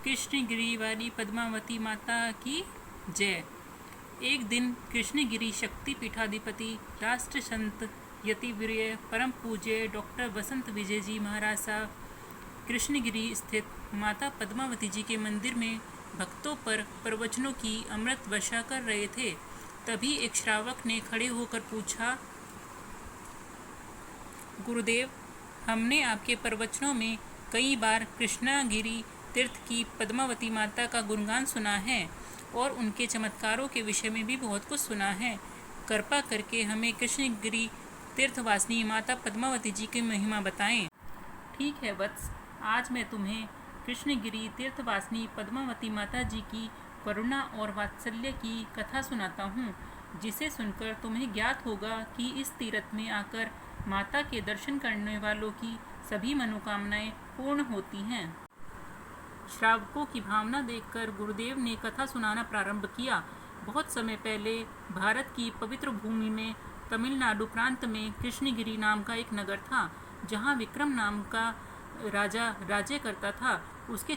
कृष्णगिरी वाली पद्मावती माता की जय। एक दिन कृष्णगिरी शक्ति पीठाधिपति राष्ट्र संत यतिवीर्य परम पूज्य डॉक्टर वसंत विजय जी महाराज साहब कृष्णगिरी स्थित माता पद्मावती जी के मंदिर में भक्तों पर प्रवचनों की अमृत वर्षा कर रहे थे। तभी एक श्रावक ने खड़े होकर पूछा, गुरुदेव, हमने आपके प्रवचनों में कई बार कृष्णगिरी तीर्थ की पद्मावती माता का गुणगान सुना है और उनके चमत्कारों के विषय में भी बहुत कुछ सुना है। कृपा करके हमें कृष्णगिरी तीर्थवासिनी माता पद्मावती जी की महिमा बताएं। ठीक है वत्स, आज मैं तुम्हें कृष्णगिरी तीर्थवासिनी पद्मावती माता जी की करुणा और वात्सल्य की कथा सुनाता हूँ, जिसे सुनकर तुम्हें ज्ञात होगा कि इस तीर्थ में आकर माता के दर्शन करने वालों की सभी मनोकामनाएं पूर्ण होती हैं। श्रावकों की भावना देखकर गुरुदेव ने कथा सुनाना प्रारंभ किया। बहुत समय पहले भारत की पवित्र भूमि में तमिलनाडु प्रांत में कृष्णगिरी नाम का एक नगर था, जहाँ विक्रम नाम का राजा राज्य करता था। उसके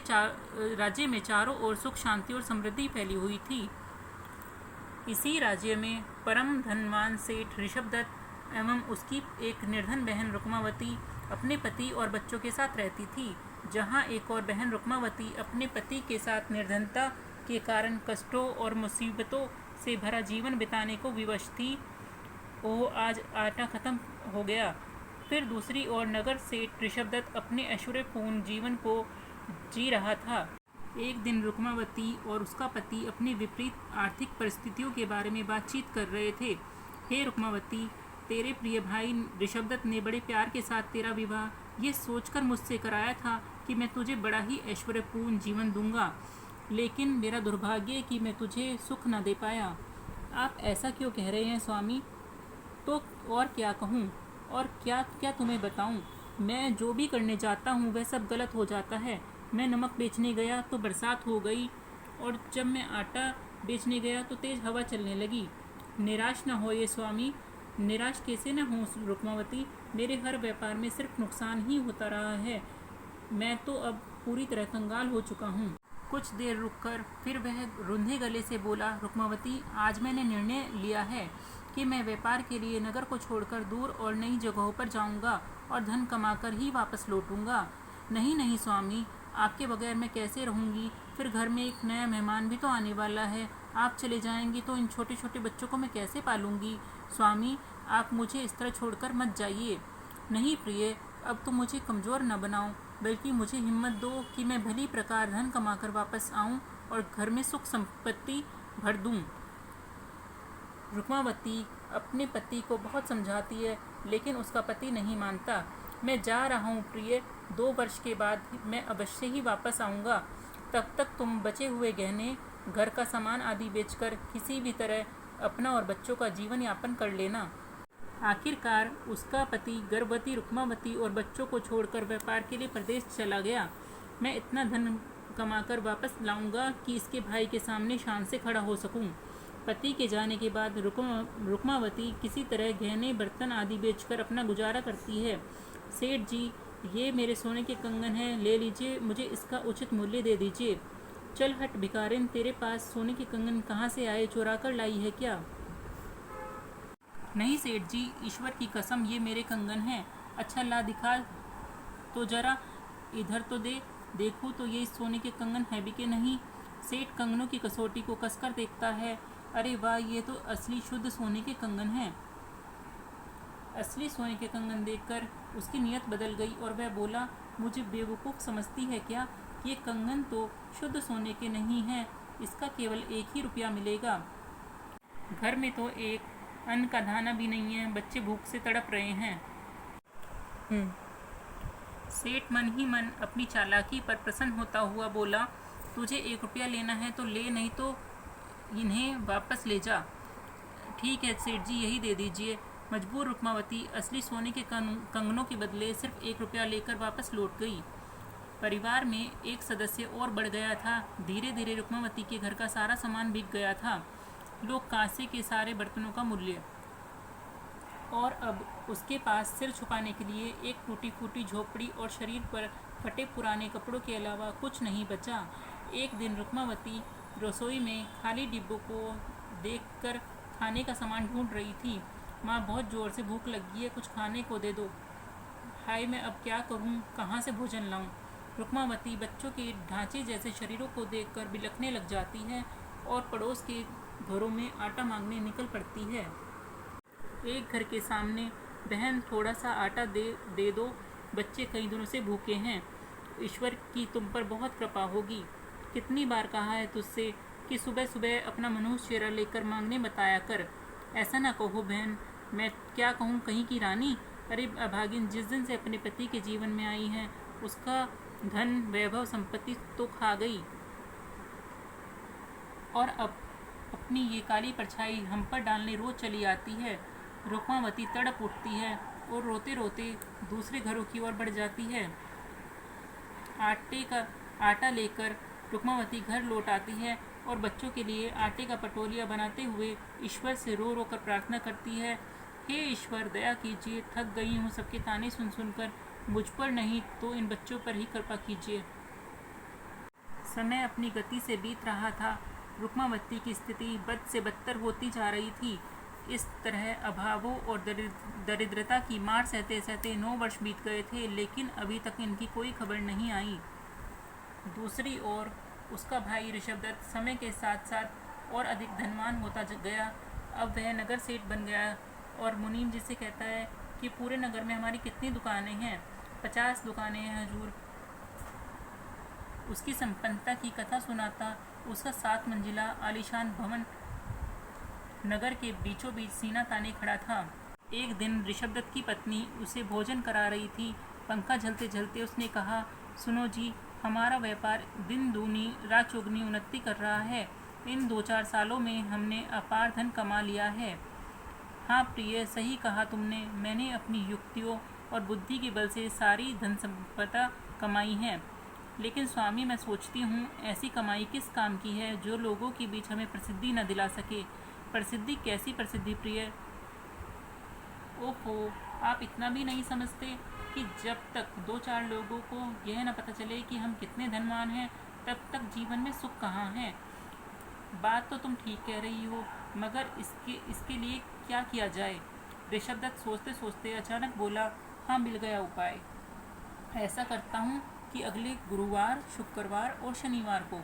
राज्य में चारों ओर सुख शांति और समृद्धि फैली हुई थी। इसी राज्य में परम धनवान सेठ ऋषभदत्त एवं उसकी एक निर्धन बहन रुक्मावती अपने पति और बच्चों के साथ रहती थी। जहाँ एक और बहन रुक्मावती अपने पति के साथ निर्धनता के कारण कष्टों और मुसीबतों से भरा जीवन बिताने को विवश थी। वो आज आटा खत्म हो गया। फिर दूसरी ओर नगर सेठ ऋषभदत्त अपने ऐश्वर्यपूर्ण जीवन को जी रहा था। एक दिन रुक्मावती और उसका पति अपनी विपरीत आर्थिक परिस्थितियों के बारे में बातचीत कर रहे थे। हे रुक्मावती, तेरे प्रिय भाई ऋषभदत्त ने बड़े प्यार के साथ तेरा विवाह ये सोचकर मुझसे कराया था कि मैं तुझे बड़ा ही ऐश्वर्यपूर्ण जीवन दूंगा, लेकिन मेरा दुर्भाग्य है कि मैं तुझे सुख न दे पाया। आप ऐसा क्यों कह रहे हैं स्वामी? तो और क्या कहूँ और क्या क्या तुम्हें बताऊँ? मैं जो भी करने जाता हूँ वह सब गलत हो जाता है। मैं नमक बेचने गया तो बरसात हो गई, और जब मैं आटा बेचने गया तो तेज हवा चलने लगी। निराश न होइए स्वामी। निराश कैसे न हूँ रुक्मावती? मेरे हर व्यापार में सिर्फ नुकसान ही होता रहा है। मैं तो अब पूरी तरह कंगाल हो चुका हूँ। कुछ देर रुककर फिर वह रुंधे गले से बोला, रुक्मावती, आज मैंने निर्णय लिया है कि मैं व्यापार के लिए नगर को छोड़कर दूर और नई जगहों पर जाऊंगा और धन कमाकर ही वापस लौटूंगा। नहीं नहीं स्वामी, आपके बगैर मैं कैसे रहूंगी? फिर घर में एक नया मेहमान भी तो आने वाला है। आप चले जाएंगी तो इन छोटे छोटे बच्चों को मैं कैसे पालूंगी? स्वामी, आप मुझे इस तरह छोड़कर मत जाइए। नहीं प्रिय, अब तो मुझे कमज़ोर न बनाओ, बल्कि मुझे हिम्मत दो कि मैं भली प्रकार धन कमाकर वापस आऊं और घर में सुख संपत्ति भर दूं। रुक्मावती अपने पति को बहुत समझाती है, लेकिन उसका पति नहीं मानता। मैं जा रहा हूँ प्रिय, 2 वर्ष के बाद मैं अवश्य ही वापस आऊँगा। तब तक तुम बचे हुए गहने, घर का सामान आदि बेचकर किसी भी तरह अपना और बच्चों का जीवन यापन कर लेना। आखिरकार उसका पति गर्भवती रुक्मावती और बच्चों को छोड़कर व्यापार के लिए प्रदेश चला गया। मैं इतना धन कमाकर वापस लाऊंगा कि इसके भाई के सामने शान से खड़ा हो सकूं। पति के जाने के बाद रुक्मावती किसी तरह गहने बर्तन आदि बेचकर अपना गुजारा करती है। सेठ जी, ये मेरे सोने के कंगन हैं, ले लीजिए, मुझे इसका उचित मूल्य दे दीजिए। चल हट भिखारिन, तेरे पास सोने के कंगन कहाँ से आए? चुरा कर लाई है क्या? नहीं सेठ जी, ईश्वर की कसम, ये मेरे कंगन हैं। अच्छा ला दिखा तो जरा, इधर तो देखूँ तो ये सोने के कंगन है भी कि नहीं। सेठ कंगनों की कसौटी को कसकर देखता है। अरे वाह, ये तो असली शुद्ध सोने के कंगन हैं। असली सोने के कंगन देखकर उसकी नीयत बदल गई और वह बोला, मुझे बेवकूफ़ समझती है क्या? ये कंगन तो शुद्ध सोने के नहीं हैं, इसका केवल 1 ही रुपया मिलेगा। घर में तो एक अन्न का दाना भी नहीं है, बच्चे भूख से तड़प रहे हैं। सेठ मन ही मन अपनी चालाकी पर प्रसन्न होता हुआ बोला, तुझे 1 रुपया लेना है तो ले, नहीं तो इन्हें वापस ले जा। ठीक है सेठ जी, यही दे दीजिए। मजबूर रुक्मावती असली सोने के कंगनों के बदले सिर्फ 1 रुपया लेकर वापस लौट गई। परिवार में एक सदस्य और बढ़ गया था। धीरे धीरे रुक्मावती के घर का सारा सामान बिक गया था। लोग कांसे के सारे बर्तनों का मूल्य, और अब उसके पास सिर छुपाने के लिए एक टूटी फूटी झोपड़ी और शरीर पर फटे पुराने कपड़ों के अलावा कुछ नहीं बचा। एक दिन रुक्मावती रसोई में खाली डिब्बों को देखकर खाने का सामान ढूंढ रही थी। माँ, बहुत ज़ोर से भूख लगी है, कुछ खाने को दे दो। हाय, मैं अब क्या करूँ, कहाँ से भोजन लाऊं? रुक्मावती बच्चों के ढांचे जैसे शरीरों को देखकर बिलखने लग जाती है और पड़ोस के घरों में आटा मांगने निकल पड़ती है। एक घर के सामने, बहन थोड़ा सा आटा दे दो, बच्चे कई दिनों से भूखे हैं। ईश्वर की तुम पर बहुत कृपा होगी। कितनी बार कहा है तुझसे कि सुबह सुबह अपना मनुष्य चेहरा लेकर मांगने बताया कर। ऐसा ना कहो बहन, मैं क्या कहूँ, कहीं की रानी। अरे अभागिन, जिस दिन से अपने पति के जीवन में आई है उसका धन वैभव संपत्ति तो खा गई, और अब अपनी ये काली परछाई हम पर डालने रोज चली आती है। रुक्मावती तड़प उठती है और रोते रोते दूसरे घरों की ओर बढ़ जाती है। आटा लेकर रुक्मावती घर लौट आती है और बच्चों के लिए आटे का पटोलिया बनाते हुए ईश्वर से रो रो कर प्रार्थना करती है, हे ईश्वर, दया कीजिए, थक गई हूँ सबके ताने सुन सुनकर, मुझ पर नहीं तो इन बच्चों पर ही कृपा कीजिए। समय अपनी गति से बीत रहा था। रुक्मावती की स्थिति बद से बदतर होती जा रही थी। इस तरह अभावों और दरिद्रता की मार सहते सहते 9 वर्ष बीत गए थे, लेकिन अभी तक इनकी कोई खबर नहीं आई। दूसरी ओर उसका भाई ऋषभदत्त समय के साथ साथ और अधिक धनवान होता गया। अब वह नगर सेठ बन गया और मुनीम जी से कहता है कि पूरे नगर में हमारी कितनी दुकानें हैं? 50 दुकानें हैं हजूर। उसकी संपन्नता की कथा सुनाता उसका 7 मंजिला आलीशान भवन नगर के बीचों बीच सीना ताने खड़ा था। एक दिन ऋषभदत्त की पत्नी उसे भोजन करा रही थी। पंखा झलते झलते उसने कहा, सुनो जी, हमारा व्यापार दिन दूनी रात चौगुनी उन्नति कर रहा है। इन 2-4 सालों में हमने अपार धन कमा लिया है। हाँ प्रिय, सही कहा तुमने। मैंने अपनी युक्तियों और बुद्धि के बल से सारी धन संपदा कमाई है। लेकिन स्वामी, मैं सोचती हूँ, ऐसी कमाई किस काम की है जो लोगों के बीच हमें प्रसिद्धि न दिला सके? प्रसिद्धि? कैसी प्रसिद्धि प्रिय? ओहो, आप इतना भी नहीं समझते कि जब तक 2-4 लोगों को यह न पता चले कि हम कितने धनवान हैं, तब तक जीवन में सुख कहाँ है? बात तो तुम ठीक कह रही हो, मगर इसके लिए क्या किया जाए? ऋषभदत्त सोचते सोचते अचानक बोला, हाँ, मिल गया उपाय। ऐसा करता हूँ कि अगले गुरुवार, शुक्रवार और शनिवार को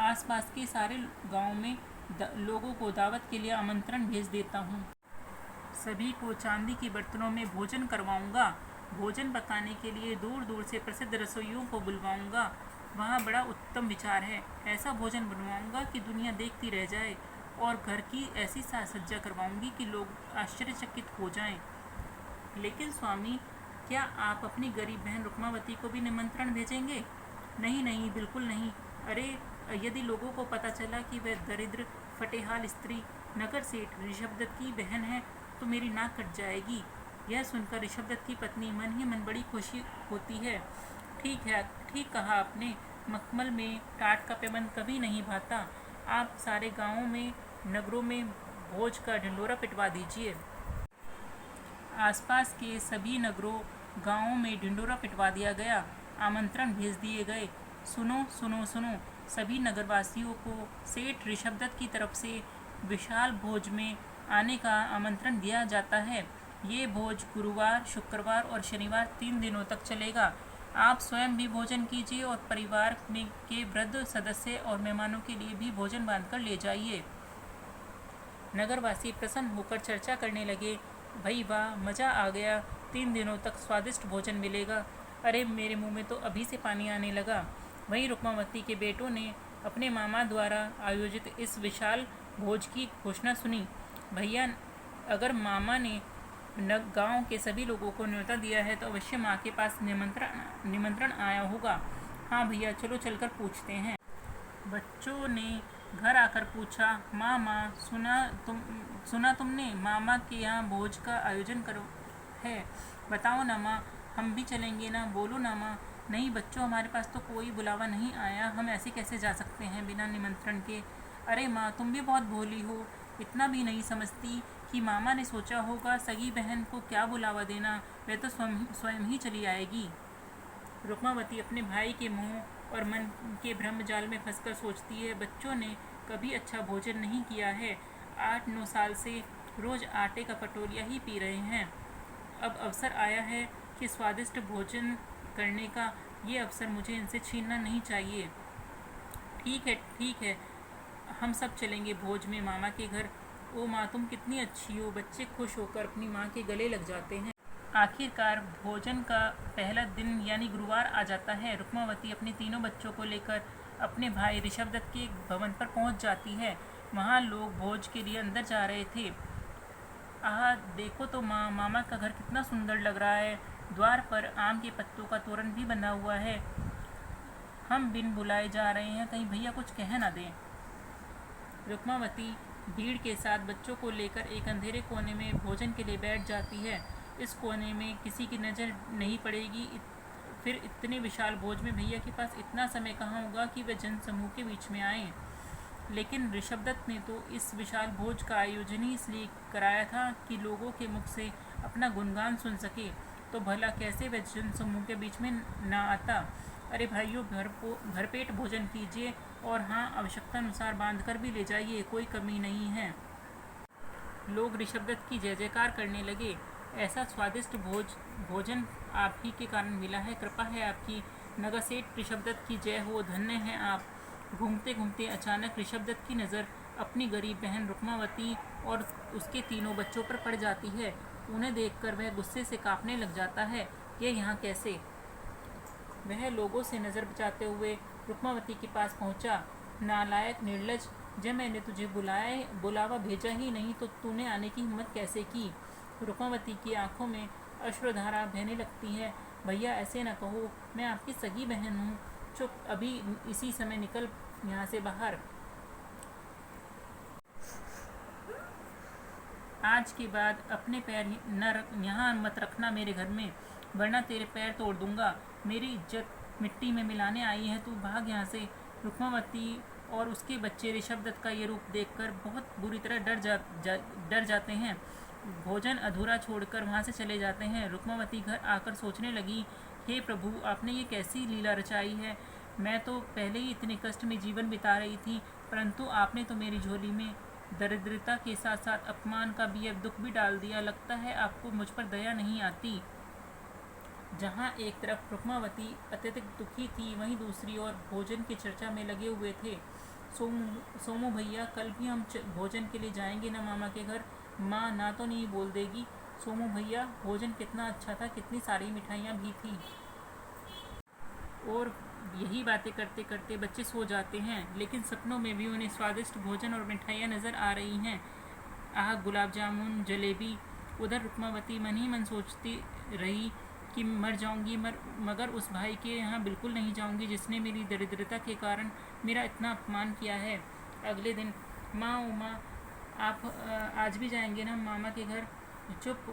आसपास के सारे गांव में लोगों को दावत के लिए आमंत्रण भेज देता हूँ। सभी को चांदी की बर्तनों में भोजन करवाऊँगा। भोजन पकाने के लिए दूर दूर से प्रसिद्ध रसोइयों को बुलवाऊँगा। वहाँ बड़ा उत्तम विचार है। ऐसा भोजन बनवाऊँगा कि दुनिया देखती रह जाए, और घर की ऐसी साज सज्जा करवाऊँगी कि लोग आश्चर्यचकित हो जाएं। लेकिन स्वामी, क्या आप अपनी गरीब बहन रुक्मावती को भी निमंत्रण भेजेंगे? नहीं नहीं, बिल्कुल नहीं। अरे, यदि लोगों को पता चला कि वह दरिद्र फटेहाल स्त्री नगर सेठ ऋषभदत्त की बहन है तो मेरी नाक कट जाएगी। यह सुनकर ऋषभदत्त की पत्नी मन ही मन बड़ी खुशी होती है। ठीक है, ठीक कहा आपने। मखमल में टाट का पैबंद कभी नहीं भाता। आप सारे गांवों में, नगरों में भोज का ढिंडोरा पिटवा दीजिए। आसपास के सभी नगरों, गांवों में ढिंडोरा पिटवा दिया गया। आमंत्रण भेज दिए गए। सुनो सुनो सुनो, सभी नगरवासियों को सेठ ऋषभदत्त की तरफ से विशाल भोज में आने का आमंत्रण दिया जाता है। ये भोज गुरुवार, शुक्रवार और शनिवार 3 दिनों तक चलेगा। आप स्वयं भी भोजन कीजिए और परिवार में के वृद्ध सदस्य और मेहमानों के लिए भी भोजन बांधकर ले जाइए। नगरवासी प्रसन्न होकर चर्चा करने लगे, भाई वाह, मज़ा आ गया। 3 दिनों तक स्वादिष्ट भोजन मिलेगा। अरे, मेरे मुंह में तो अभी से पानी आने लगा। वहीं रुक्मावती के बेटों ने अपने मामा द्वारा आयोजित इस विशाल भोज की घोषणा सुनी। भैया, अगर मामा ने गांव के सभी लोगों को न्योता दिया है तो अवश्य माँ के पास निमंत्रण आया होगा। हाँ भैया, चलो चलकर पूछते हैं। बच्चों ने घर आकर पूछा, मामा, सुना तुमने? मामा के यहाँ भोज का आयोजन करो है। बताओ ना माँ, हम भी चलेंगे ना। बोलो ना माँ। नहीं बच्चों, हमारे पास तो कोई बुलावा नहीं आया। हम ऐसे कैसे जा सकते हैं बिना निमंत्रण के? अरे माँ, तुम भी बहुत भोली हो। इतना भी नहीं समझती कि मामा ने सोचा होगा सगी बहन को क्या बुलावा देना, वह तो स्वयं ही चली आएगी। रुक्मावती अपने भाई के मुंह और मन के भ्रम जाल में फंसकर सोचती है बच्चों ने कभी अच्छा भोजन नहीं किया है, 8-9 साल से रोज आटे का कटोरिया ही पी रहे हैं। अब अवसर आया है कि स्वादिष्ट भोजन करने का, ये अवसर मुझे इनसे छीनना नहीं चाहिए। ठीक है, हम सब चलेंगे भोज में मामा के घर। ओ माँ, तुम कितनी अच्छी हो। बच्चे खुश होकर अपनी माँ के गले लग जाते हैं। आखिरकार भोजन का पहला दिन यानी गुरुवार आ जाता है। रुक्मावती अपने तीनों बच्चों को लेकर अपने भाई ऋषभदत्त के भवन पर पहुंच जाती है। वहां लोग भोज के लिए अंदर जा रहे थे। आह, देखो तो माँ, मामा का घर कितना सुंदर लग रहा है। द्वार पर आम के पत्तों का तोरण भी बना हुआ है। हम बिन बुलाए जा रहे हैं, कहीं भैया कुछ कह ना दें। रुक्मावती भीड़ के साथ बच्चों को लेकर एक अंधेरे कोने में भोजन के लिए बैठ जाती है। इस कोने में किसी की नज़र नहीं पड़ेगी। फिर इतने विशाल भोज में भैया के पास इतना समय कहाँ होगा कि वे जनसमूह के बीच में आएं। लेकिन ऋषभदत्त ने तो इस विशाल भोज का आयोजन ही इसलिए कराया था कि लोगों के मुख से अपना गुणगान सुन सके, तो भला कैसे वह जनसमूह के बीच में ना आता। अरे भाइयों, भरपेट भोजन कीजिए और हाँ, आवश्यकता अनुसार बांध कर भी ले जाइए, कोई कमी नहीं है। लोग ऋषभदत्त की जय जयकार करने लगे। ऐसा स्वादिष्ट भोजन आप ही के कारण मिला है, कृपा है आपकी। नगासेठ ऋषभदत्त की जय हो, धन्य हैं आप। घूमते घूमते अचानक ऋषभदत्त की नज़र अपनी गरीब बहन रुक्मावती और उसके तीनों बच्चों पर पड़ जाती है। उन्हें देखकर वह गुस्से से कांपने लग जाता है। ये यहाँ कैसे? वह लोगों से नज़र बचाते हुए रुक्मावती के पास पहुंचा। नालायक, निर्लज, जब मैंने तुझे बुलावा भेजा ही नहीं तो तूने आने की हिम्मत कैसे की? रुक्मावती की आंखों में अश्रुधारा बहने लगती है। भैया, ऐसे न कहो, मैं आपकी सगी बहन हूँ। चुप, अभी इसी समय निकल यहाँ से बाहर। आज के बाद अपने पैर यहाँ मत रखना मेरे घर में, वरना तेरे पैर तोड़ दूंगा। मेरी इज्जत मिट्टी में मिलाने आई है, तू भाग यहाँ से। रुक्मावती और उसके बच्चे ऋषभदत्त का ये रूप देखकर बहुत बुरी तरह डर जाते हैं। भोजन अधूरा छोड़कर वहाँ से चले जाते हैं। रुक्मावती घर आकर सोचने लगी, हे प्रभु, आपने ये कैसी लीला रचाई है। मैं तो पहले ही इतने कष्ट में जीवन बिता रही थी, परंतु आपने तो मेरी झोली में दरिद्रता के साथ साथ अपमान का भी अब दुख भी डाल दिया। लगता है आपको मुझ पर दया नहीं आती। जहाँ एक तरफ रुक्मावती अत्यधिक दुखी थी, वहीं दूसरी ओर भोजन की चर्चा में लगे हुए थे। सोमू भैया, कल भी हम भोजन के लिए जाएंगे ना मामा के घर? माँ ना तो नहीं बोल देगी। सोमू भैया, भोजन कितना अच्छा था, कितनी सारी मिठाइयाँ भी थी। और यही बातें करते करते बच्चे सो जाते हैं, लेकिन सपनों में भी उन्हें स्वादिष्ट भोजन और मिठाइयाँ नज़र आ रही हैं। आह, गुलाब जामुन, जलेबी। उधर रुक्मावती मन ही मन सोचती रही कि मर जाऊंगी, मगर उस भाई के यहाँ बिल्कुल नहीं जाऊंगी जिसने मेरी दरिद्रता के कारण मेरा इतना अपमान किया है। अगले दिन, माँ, उमा, आप आज भी जाएंगे ना मामा के घर? चुप,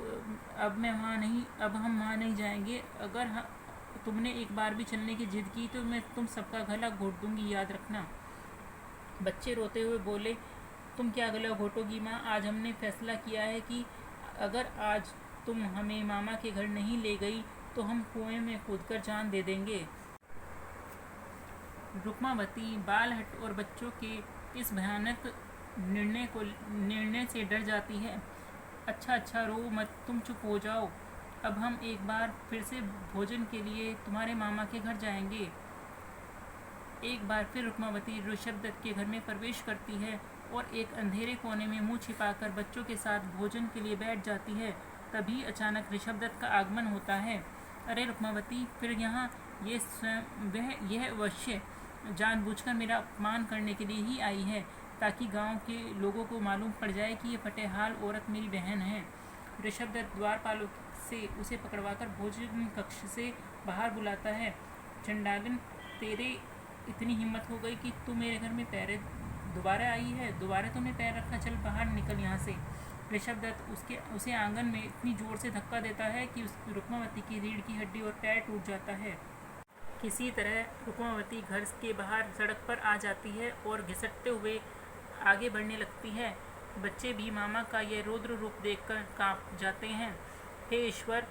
अब हम वहाँ नहीं जाएंगे। अगर तुमने एक बार भी चलने की जिद की तो मैं तुम सबका गला घोट दूंगी, याद रखना। बच्चे रोते हुए बोले, तुम क्या गला घोटोगी माँ? आज हमने फैसला किया है कि अगर आज तुम हमें मामा के घर नहीं ले गई तो हम कुएं में कूदकर जान दे देंगे। रुक्मावती बालहट और बच्चों के इस भयानक निर्णय से डर जाती है। अच्छा, रो मत, तुम चुप हो जाओ। अब हम एक बार फिर से भोजन के लिए तुम्हारे मामा के घर जाएंगे। एक बार फिर रुक्मावती ऋषभदत्त के घर में प्रवेश करती है और एक अंधेरे कोने में मुंह छिपाकर बच्चों के साथ भोजन के लिए बैठ जाती है। तभी अचानक ऋषभदत्त का आगमन होता है। अरे रुक्मावती, फिर यहाँ? यह अवश्य जानबूझकर मेरा अपमान करने के लिए ही आई है, ताकि गांव के लोगों को मालूम पड़ जाए कि ये फटेहाल औरत मेरी बहन है। ऋषभदत्त द्वारपालों से उसे पकड़वाकर भोजन कक्ष से बाहर बुलाता है। चंडालन, तेरे इतनी हिम्मत हो गई कि तू मेरे घर में दोबारा आई है? दोबारा तूने पैर रखा? चल बाहर निकल यहाँ से। ऋषभदत्त उसे आंगन में इतनी जोर से धक्का देता है कि उस रुक्मावती की रीढ़ की हड्डी और पैर टूट जाता है। किसी तरह रुक्मावती घर के बाहर सड़क पर आ जाती है और घिसटते हुए आगे बढ़ने लगती है। बच्चे भी मामा का यह रौद्र रूप देखकर कांप जाते हैं। हे ईश्वर,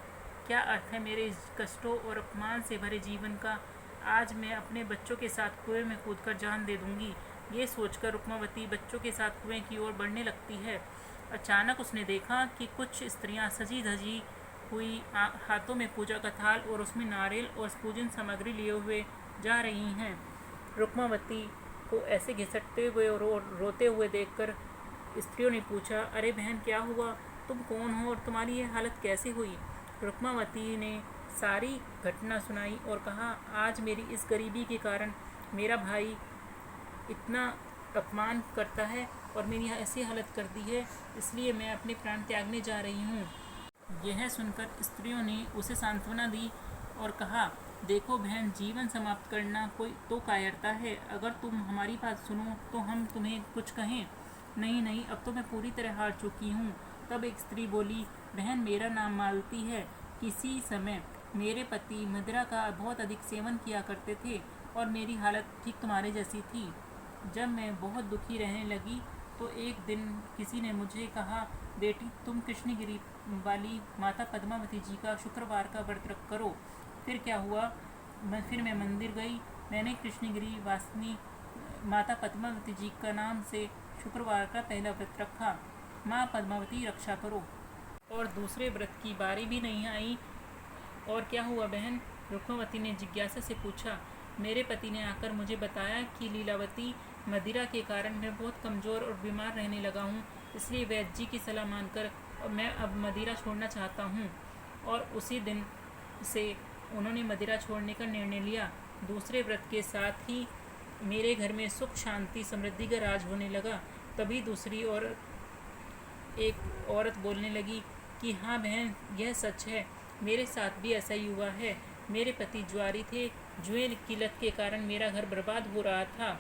क्या अर्थ है मेरे इस कष्टों और अपमान से भरे जीवन का? आज मैं अपने बच्चों के साथ कुएं में कूदकर जान दे दूंगी। ये सोचकर रुक्मावती बच्चों के साथ कुएं की ओर बढ़ने लगती है। अचानक उसने देखा कि कुछ स्त्रियां सजी धजी हुई हाथों में पूजा का थाल और उसमें नारियल और पूजन सामग्री लिए हुए जा रही हैं। रुक्मावती को ऐसे घिसटते हुए और रोते हुए देखकर स्त्रियों ने पूछा, अरे बहन, क्या हुआ? तुम कौन हो और तुम्हारी ये हालत कैसे हुई? रुक्मावती ने सारी घटना सुनाई और कहा, आज मेरी इस गरीबी के कारण मेरा भाई इतना अपमान करता है और मेरी ऐसी हालत कर दी है, इसलिए मैं अपने प्राण त्यागने जा रही हूँ। यह सुनकर स्त्रियों ने उसे सांत्वना दी और कहा, देखो बहन, जीवन समाप्त करना कोई तो कायरता है। अगर तुम हमारी बात सुनो तो हम तुम्हें कुछ कहें। नहीं नहीं, अब तो मैं पूरी तरह हार चुकी हूँ। तब एक स्त्री बोली, बहन, मेरा नाम मालती है। किसी समय मेरे पति मदिरा का बहुत अधिक सेवन किया करते थे और मेरी हालत ठीक तुम्हारे जैसी थी। जब मैं बहुत दुखी रहने लगी तो एक दिन किसी ने मुझे कहा, बेटी, तुम कृष्णगिरी वाली माता पद्मावती जी का शुक्रवार का व्रत करो। फिर क्या हुआ? फिर मैं मंदिर गई। मैंने कृष्णगिरी वासिनी माता पद्मावती जी का नाम से शुक्रवार का पहला व्रत रखा। माँ पद्मावती रक्षा करो। और दूसरे व्रत की बारी भी नहीं आई। और क्या हुआ बहन? रुक्मावती ने जिज्ञासा से पूछा। मेरे पति ने आकर मुझे बताया कि लीलावती, मदिरा के कारण मैं बहुत कमज़ोर और बीमार रहने लगा हूँ, इसलिए वैद्य जी की सलाह मानकर मैं अब मदिरा छोड़ना चाहता हूँ। और उसी दिन से उन्होंने मदिरा छोड़ने का निर्णय लिया। दूसरे व्रत के साथ ही मेरे घर में सुख, शांति, समृद्धि का राज होने लगा। तभी दूसरी ओर एक औरत बोलने लगी कि हाँ बहन, यह सच है, मेरे साथ भी ऐसा ही हुआ है। मेरे पति जुआरी थे। जुए की लत के कारण मेरा घर बर्बाद हो रहा था।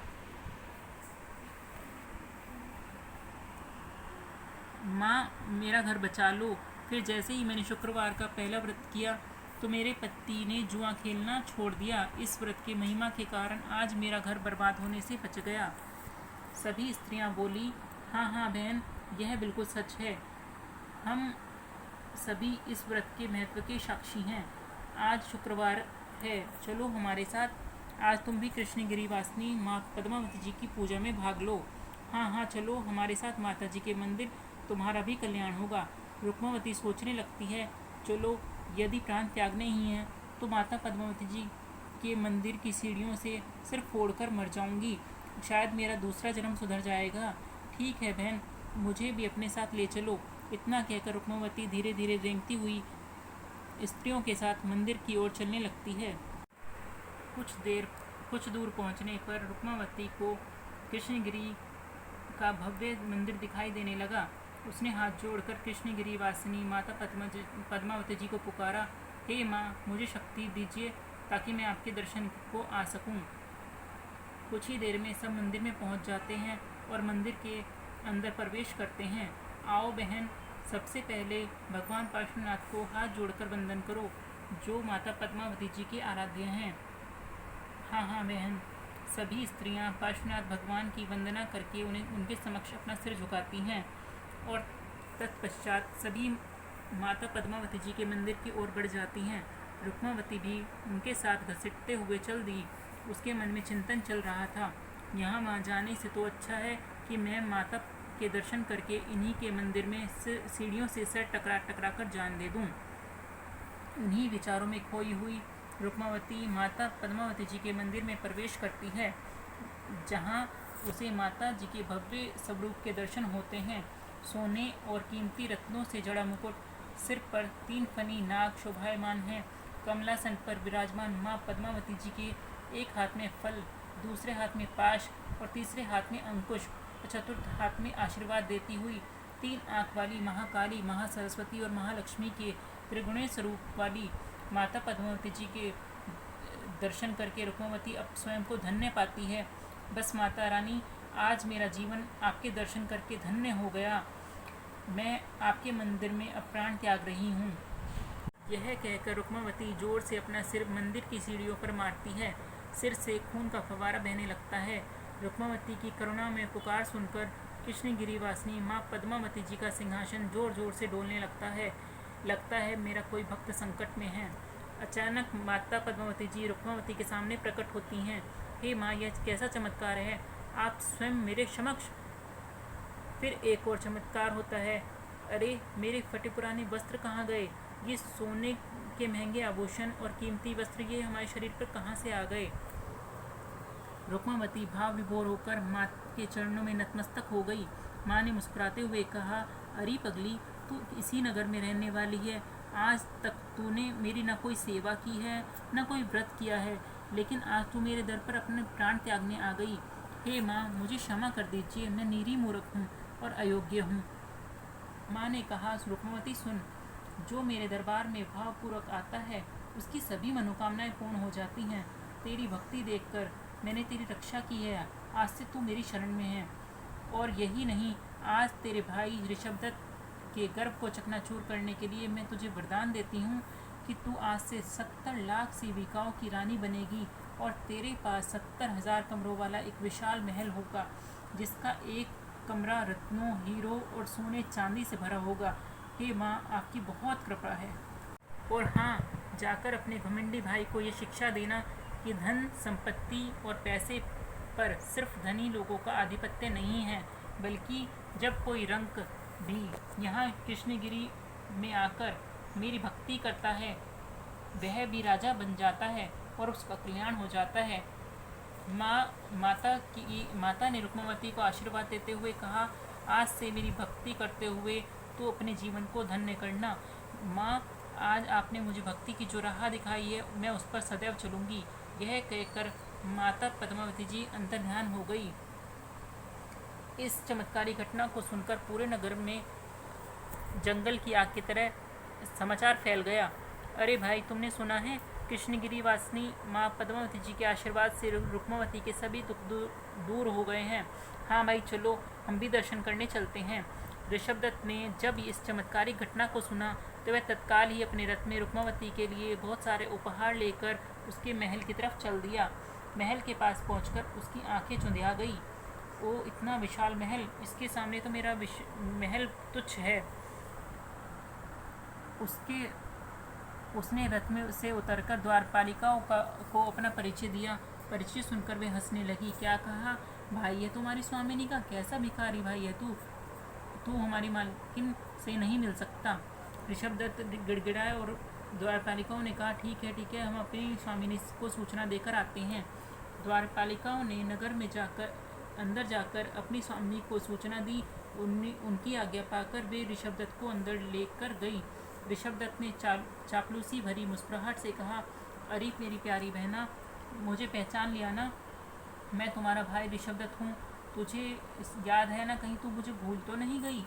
माँ, मेरा घर बचा लो। फिर जैसे ही मैंने शुक्रवार का पहला व्रत किया तो मेरे पति ने जुआ खेलना छोड़ दिया। इस व्रत की महिमा के कारण आज मेरा घर बर्बाद होने से बच गया। सभी स्त्रियां बोली, हाँ हाँ बहन, यह बिल्कुल सच है। हम सभी इस व्रत के महत्व के साक्षी हैं। आज शुक्रवार है, चलो हमारे साथ। आज तुम भी कृष्णगिरी वासिनी माँ पद्मावती जी की पूजा में भाग लो। हाँ हाँ, चलो हमारे साथ माता जी के मंदिर, तुम्हारा भी कल्याण होगा। रुक्मावती सोचने लगती है, चलो, यदि प्राण त्यागने ही हैं तो माता पद्मावती जी के मंदिर की सीढ़ियों से सिर फोड़कर मर जाऊंगी। शायद मेरा दूसरा जन्म सुधर जाएगा। ठीक है बहन, मुझे भी अपने साथ ले चलो। इतना कहकर रुक्मावती धीरे धीरे रेंगती हुई स्त्रियों के साथ मंदिर की ओर चलने लगती है। कुछ दूर पहुंचने पर रुक्मावती को कृष्णगिरी का भव्य मंदिर दिखाई देने लगा। उसने हाथ जोड़कर कृष्णगिरी वासिनी माता पद्मावती जी को पुकारा, हे माँ, मुझे शक्ति दीजिए ताकि मैं आपके दर्शन को आ सकूं। कुछ ही देर में सब मंदिर में पहुंच जाते हैं और मंदिर के अंदर प्रवेश करते हैं। आओ बहन, सबसे पहले भगवान पार्श्वनाथ को हाथ जोड़कर वंदन करो, जो माता पद्मावती जी के आराध्य हैं। हाँ हाँ बहन, सभी स्त्रियां पार्श्वनाथ भगवान की वंदना करके उनके समक्ष अपना सिर झुकाती हैं और तत्पश्चात सभी माता पद्मावती जी के मंदिर की ओर बढ़ जाती हैं। रुक्मावती भी उनके साथ घसीटते हुए चल दी। उसके मन में चिंतन चल रहा था, यहाँ वहाँ जाने से तो अच्छा है कि मैं माता के दर्शन करके इन्हीं के मंदिर में सीढ़ियों से सर टकरा कर जान दे दूँ। उन्हीं विचारों में खोई हुई रुक्मावती माता पद्मावती जी के मंदिर में प्रवेश करती है, जहाँ उसे माता जी के भव्य स्वरूप के दर्शन होते हैं। सोने और कीमती रत्नों से जड़ा मुकुट, सिर पर 3 फनी नाग शोभायमान है। कमलासन पर विराजमान माँ पद्मावती जी के एक हाथ में फल, दूसरे हाथ में पाश और तीसरे हाथ में अंकुश और चतुर्थ हाथ में आशीर्वाद देती हुई 3 आँख वाली महाकाली, महासरस्वती और महालक्ष्मी के त्रिगुणीय स्वरूप वाली माता पद्मावती जी के दर्शन करके रुक्मावती अब स्वयं को धन्य पाती है। बस माता रानी, आज मेरा जीवन आपके दर्शन करके धन्य हो गया। मैं आपके मंदिर में अब प्राण त्याग रही हूँ। यह कहकर रुक्मावती जोर से अपना सिर मंदिर की सीढ़ियों पर मारती है। सिर से खून का फव्वारा बहने लगता है। रुक्मावती की करुणा में पुकार सुनकर कृष्णगिरी वासिनी माँ पद्मावती जी का सिंहासन जोर जोर से डोलने लगता है। मेरा कोई भक्त संकट में है। अचानक माता पद्मावती जी रुक्मावती के सामने प्रकट होती हैं। हे माँ, यह कैसा चमत्कार है, आप स्वयं मेरे समक्ष। फिर एक और चमत्कार होता है। अरे, मेरे फटे पुराने वस्त्र कहाँ गए? ये सोने के महंगे आभूषण और कीमती वस्त्र ये हमारे शरीर पर कहाँ से आ गए? रुक्मावती भाव विभोर होकर माँ के चरणों में नतमस्तक हो गई। माँ ने मुस्कुराते हुए कहा, अरे पगली, तू इसी नगर में रहने वाली है। आज तक तूने मेरी न कोई सेवा की है, न कोई व्रत किया है, लेकिन आज तू मेरे दर पर अपने प्राण त्यागने आ गई। हे माँ, मुझे क्षमा कर दीजिए, मैं निरी मूर्ख हूँ और अयोग्य हूँ। माँ ने कहा, रुक्मावती सुन, जो मेरे दरबार में भावपूर्वक आता है उसकी सभी मनोकामनाएं पूर्ण हो जाती हैं। तेरी भक्ति देखकर मैंने तेरी रक्षा की है। आज से तू मेरी शरण में है। और यही नहीं, आज तेरे भाई ऋषभदत्त के गर्भ को चकनाचूर करने के लिए मैं तुझे वरदान देती हूँ कि तू आज से 70 लाख सेविकाओं की रानी बनेगी और तेरे पास 70,000 कमरों वाला एक विशाल महल होगा, जिसका एक कमरा रत्नों, हीरो और सोने चांदी से भरा होगा। हे माँ, आपकी बहुत कृपा है। और हाँ, जाकर अपने घमंडी भाई को ये शिक्षा देना कि धन, संपत्ति और पैसे पर सिर्फ धनी लोगों का आधिपत्य नहीं है, बल्कि जब कोई रंक भी यहाँ कृष्णगिरी में आकर मेरी भक्ति करता है, वह भी राजा बन जाता है और उसका कल्याण हो जाता है। माता ने रुक्मावती को आशीर्वाद देते हुए कहा, आज से मेरी भक्ति करते हुए तो अपने जीवन को धन्य करना। माँ, आज आपने मुझे भक्ति की जो राह दिखाई है, मैं उस पर सदैव चलूँगी। यह कहकर माता पद्मावती जी अंतर्ध्यान हो गई। इस चमत्कारी घटना को सुनकर पूरे नगर में जंगल की आग की तरह समाचार फैल गया। अरे भाई, तुमने सुना है, कृष्णगिरी वासिनी माँ पद्मावती जी के आशीर्वाद से रुक्मावती के सभी दुख दूर हो गए हैं। हाँ भाई, चलो हम भी दर्शन करने चलते हैं। ऋषभदत्त ने जब इस चमत्कारी घटना को सुना तो वह तत्काल ही अपने रथ में रुक्मावती के लिए बहुत सारे उपहार लेकर उसके महल की तरफ चल दिया। महल के पास पहुंचकर उसकी आंखें चुंधिया गई। ओ, इतना विशाल महल, इसके सामने तो मेरा महल तुच्छ है। उसने रथ में से उतरकर द्वारपालिकाओं को अपना परिचय दिया। परिचय सुनकर वे हंसने लगी। क्या कहा? भाई, ये तुम्हारी स्वामिनी का कैसा भिखारी भाई है तू हमारी मालकिन से नहीं मिल सकता। ऋषभदत्त गिड़गिड़ाए और द्वारपालिकाओं ने कहा, ठीक है, हम अपनी स्वामिनी को सूचना देकर आते हैं। द्वारपालिकाओं ने नगर में अंदर जाकर अपनी स्वामिनी को सूचना दी। उनकी आज्ञा पाकर वे ऋषभदत्त को अंदर लेकर गई। ऋषभदत्त ने चापलूसी भरी मुस्कुराहट से कहा, अरे मेरी प्यारी बहना, मुझे पहचान लिया ना? मैं तुम्हारा भाई ऋषभदत्त हूँ। तुझे याद है ना? कहीं तू मुझे भूल तो नहीं गई?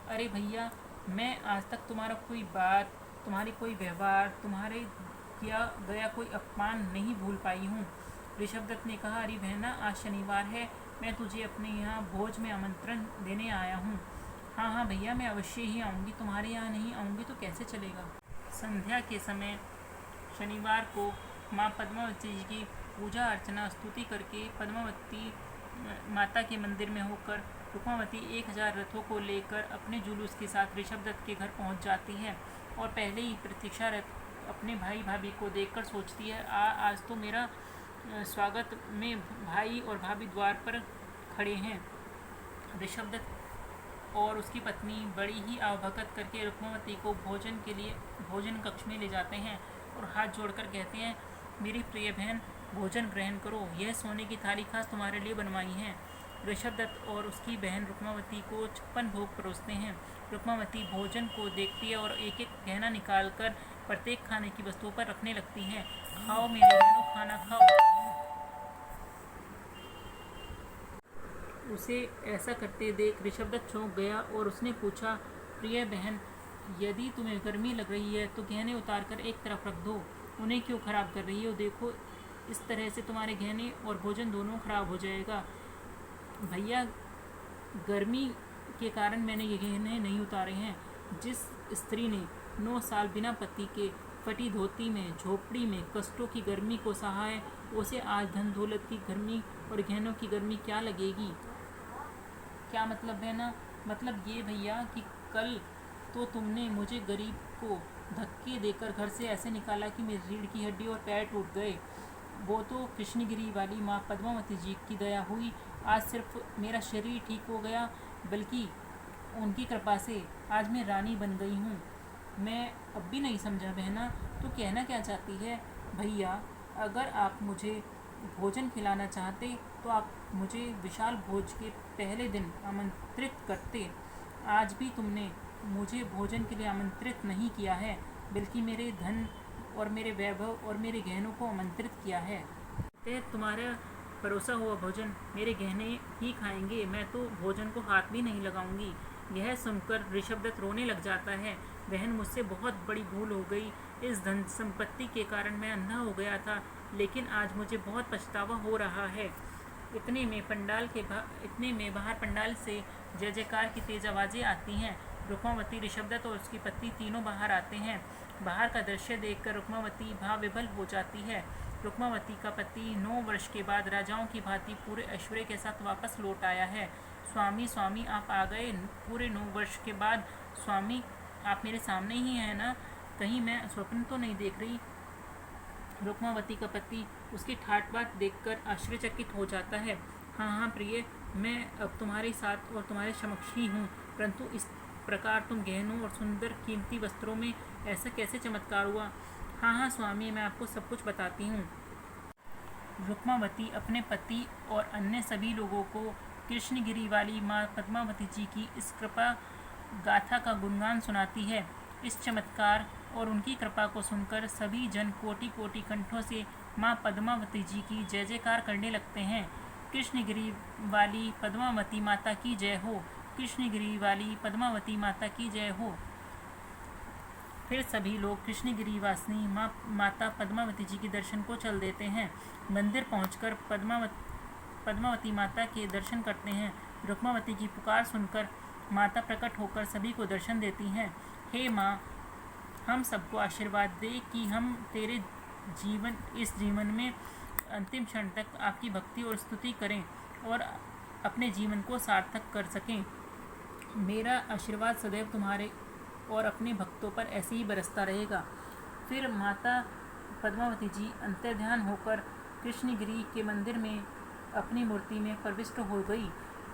अरे भैया, मैं आज तक तुम्हारा कोई बात, तुम्हारी कोई व्यवहार, तुम्हारे किया गया कोई अपमान नहीं भूल पाई हूँ। ऋषभदत्त ने कहा, अरे बहना, आज शनिवार है, मैं तुझे अपने यहाँ भोज में आमंत्रण देने आया हूँ। हाँ भैया, मैं अवश्य ही आऊँगी, तुम्हारे यहाँ नहीं आऊँगी तो कैसे चलेगा। संध्या के समय शनिवार को माँ पद्मावती जी की पूजा अर्चना स्तुति करके पद्मावती माता के मंदिर में होकर रुक्मावती 1000 रथों को लेकर अपने जुलूस के साथ ऋषभदत्त के घर पहुंच जाती है और पहले ही प्रतीक्षा रथ अपने भाई भाभी को देखकर सोचती है, आज तो मेरा स्वागत में भाई और भाभी द्वार पर खड़े हैं। ऋषभदत्त और उसकी पत्नी बड़ी ही आवभगत करके रुक्मावती को भोजन के लिए भोजन कक्ष में ले जाते हैं और हाथ जोड़कर कहते हैं, मेरी प्रिय बहन, भोजन ग्रहण करो, यह सोने की थाली खास तुम्हारे लिए बनवाई है। ऋषभदत्त और उसकी बहन रुक्मावती को 56 भोग परोसते हैं। रुक्मावती भोजन को देखती है और एक एक गहना निकालकर प्रत्येक खाने की वस्तुओं पर रखने लगती है। खाओ मेरे बहनों, खाना खाओ। उसे ऐसा करते देख ऋषभदत्त चौंक गया और उसने पूछा, प्रिय बहन, यदि तुम्हें गर्मी लग रही है तो गहने उतार कर एक तरफ रख दो, उन्हें क्यों खराब कर रही हो? देखो, इस तरह से तुम्हारे गहने और भोजन दोनों खराब हो जाएगा। भैया, गर्मी के कारण मैंने ये गहने नहीं उतारे हैं। जिस स्त्री ने 9 साल बिना पति के फटी धोती में झोपड़ी में कष्टों की गर्मी को सहा है, उसे आज धन दौलत की गर्मी और गहनों की गर्मी क्या लगेगी? क्या मतलब है ना? मतलब ये भैया कि कल तो तुमने मुझे गरीब को धक्के देकर घर से ऐसे निकाला कि मेरी रीढ़ की हड्डी और पैर टूट गए। वो तो कृष्णगिरी वाली माँ पद्मावती जी की दया हुई। आज सिर्फ मेरा शरीर ठीक हो गया, बल्कि उनकी कृपा से आज मैं रानी बन गई हूँ। मैं अब भी नहीं समझा बहना, तो कहना क्या चाहती है? भैया, अगर आप मुझे भोजन खिलाना चाहते तो आप मुझे विशाल भोज के पहले दिन आमंत्रित करते। आज भी तुमने मुझे भोजन के लिए आमंत्रित नहीं किया है, बल्कि मेरे धन और मेरे वैभव और मेरे गहनों को आमंत्रित किया है। तुम्हारा परोसा हुआ भोजन मेरे गहने ही खाएंगे, मैं तो भोजन को हाथ भी नहीं लगाऊंगी। यह सुनकर ऋषभदत्त रोने लग जाता है। बहन, मुझसे बहुत बड़ी भूल हो गई। इस धन संपत्ति के कारण मैं अंधा हो गया था, लेकिन आज मुझे बहुत पछतावा हो रहा है। इतने में बाहर पंडाल से जय जयकार की तेज आवाज़ें आती हैं। रुक्मावती, ऋषभदत्त और उसकी पत्नी तीनों बाहर आते हैं। बाहर का दृश्य देखकर रुक्मावती भाव विभल हो जाती है। रुक्मावती का पति 9 वर्ष के बाद राजाओं की भांति पूरे ऐश्वर्य के साथ वापस लौट आया है। स्वामी, स्वामी, आप आ गए पूरे 9 वर्ष के बाद। स्वामी, आप मेरे सामने ही हैं ना? कहीं मैं स्वप्न तो नहीं देख रही? रुक्मावती का पति उसकी ठाट बात देखकर आश्चर्यचकित हो जाता है। हाँ हाँ प्रिय, मैं अब तुम्हारे साथ और तुम्हारे समक्ष ही हूँ, परंतु इस प्रकार तुम गहनों और सुंदर कीमती वस्त्रों में ऐसा कैसे चमत्कार हुआ? हाँ हाँ स्वामी, मैं आपको सब कुछ बताती हूँ। रुक्मावती अपने पति और अन्य सभी लोगों को कृष्णगिरी वाली माँ पद्मावती जी की इस कृपा गाथा का गुणगान सुनाती है। इस चमत्कार और उनकी कृपा को सुनकर सभी जन कोटि कोटि कंठों से माँ पद्मावती जी की जय जयकार करने लगते हैं। कृष्णगिरी वाली पद्मावती माता की जय हो। कृष्णगिरी वाली पद्मावती माता की जय हो। फिर सभी लोग कृष्णगिरी वासिनी माता पद्मावती जी के दर्शन को चल देते हैं। मंदिर पहुंचकर पद्मावती माता के दर्शन करते हैं। रुक्मावती की पुकार सुनकर माता प्रकट होकर सभी को दर्शन देती हैं। हे माँ, हम सबको आशीर्वाद दे कि हम तेरे इस जीवन में अंतिम क्षण तक आपकी भक्ति और स्तुति करें और अपने जीवन को सार्थक कर सकें। मेरा आशीर्वाद सदैव तुम्हारे और अपने भक्तों पर ऐसे ही बरसता रहेगा। फिर माता पद्मावती जी अंतर्ध्यान होकर कृष्णगिरी के मंदिर में अपनी मूर्ति में प्रविष्ट हो गई।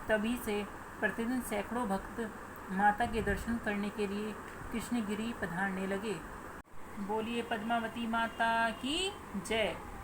तभी से प्रतिदिन सैकड़ों भक्त माता के दर्शन करने के लिए कृष्णगिरी पधारने लगे। बोलिए पद्मावती माता की जय।